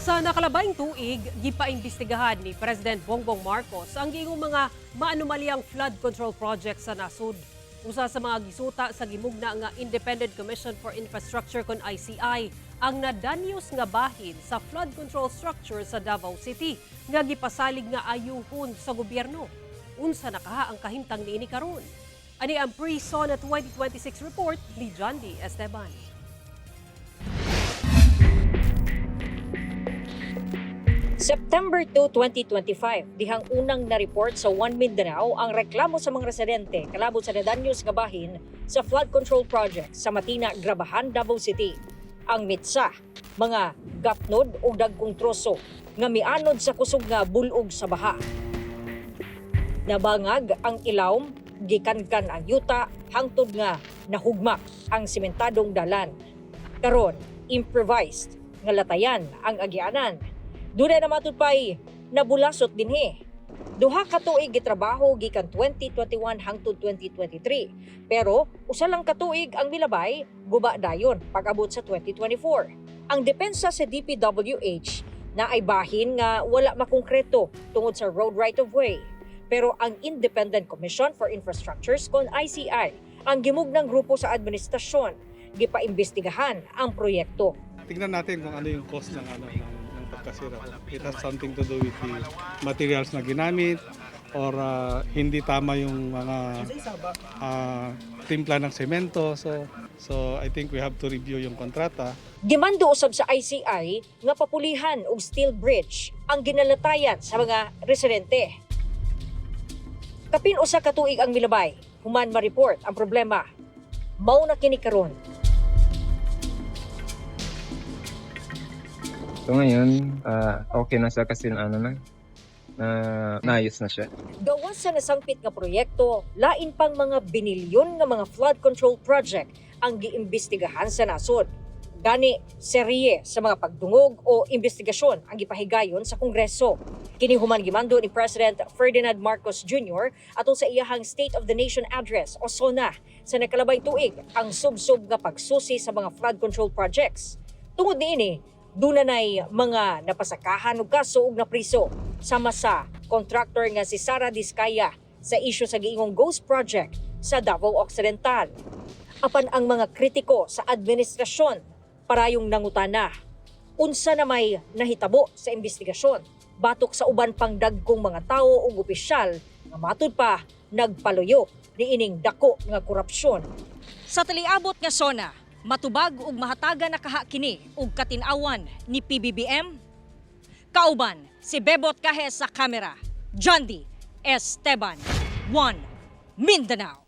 Sa nakalabaing tuig, gipaimbestigahan ni President Bongbong Marcos ang giingong mga maanumalyang flood control project sa nasud. Usa sa mga gisuta sa gimugna nga Independent Commission for Infrastructure kon ICI ang nadanyos nga bahin sa flood control structure sa Davao City nga gipasalig nga ayuhon sa gobyerno. Unsa nakaha ang kahimtang niini karon? Ani ang pre-SONA 2026 report ni John D. Esteban. September 2, 2025, dihang unang na-report sa One Mindanao ang reklamo sa mga residente kalabot sa nadanyos nga bahin sa flood control project sa Matina, Grabahan, Davao City. Ang mitsa, mga gapnod o dagkong troso nga mianod sa kusog nga bulog sa baha. Nabangag ang ilawom, gikankan ang yuta, hangtod nga nahugmak ang simentadong dalan. Karon, improvised nga latayan ang agianan. Dunay na matudpay nabulasot dinhi. Duha ka tuig gitrabaho gikan 2021 hangtod 2023. Pero usa lang ka tuig ang milabay guba dayon pag-abot sa 2024. Ang depensa sa DPWH na ay bahin nga wala makongkreto tungod sa road right of way. Pero ang Independent Commission for Infrastructures kon ICI ang gimugnang grupo sa administrasyon gipaimbestigahan ang proyekto. Tingnan natin kung ano yung cost ng pagkasira. It has something to do with the materials na ginamit or hindi tama yung mga timpla ng semento. So I think we have to review yung kontrata. Gimando usab sa ICI nga papulihan og steel bridge ang ginalatayan sa mga residente. Kapin usa ka tuig ang milabay, human ma-report ang problema. Mao na kini karon. So ngayon, okay na siya kasi naayos na siya. Gawas sa nasangpit nga proyekto, lain pang mga binilyon nga mga flood control project ang giimbestigahan sa nasod. Gani, serye sa mga pagdungog o investigasyon ang gipahigayon sa Kongreso. Kini human gimando ni President Ferdinand Marcos Jr. atol sa iyahang State of the Nation Address o SONA sa nakalabay tuig ang subsub nga pagsusi sa mga flood control projects. Tungod niini, dunay mga napasakahan og kaso ug napriso sama sa contractor nga si Sara Diskaya sa isyu sa giingong Ghost Project sa Davao Occidental. Apan ang mga kritiko sa administrasyon parayong nangutana. Unsa na may nahitabo sa investigasyon batok sa uban pang dagkong mga tawo ug opisyal nga matud pa nagpaluyo niining dako nga korupsyon. Sa taliabot nga SONA, matubag ug mahataga na kaha kini ug katin-awan ni PBBM. Kauban si Bebot Kahe sa kamera. John D. Esteban, One Mindanao.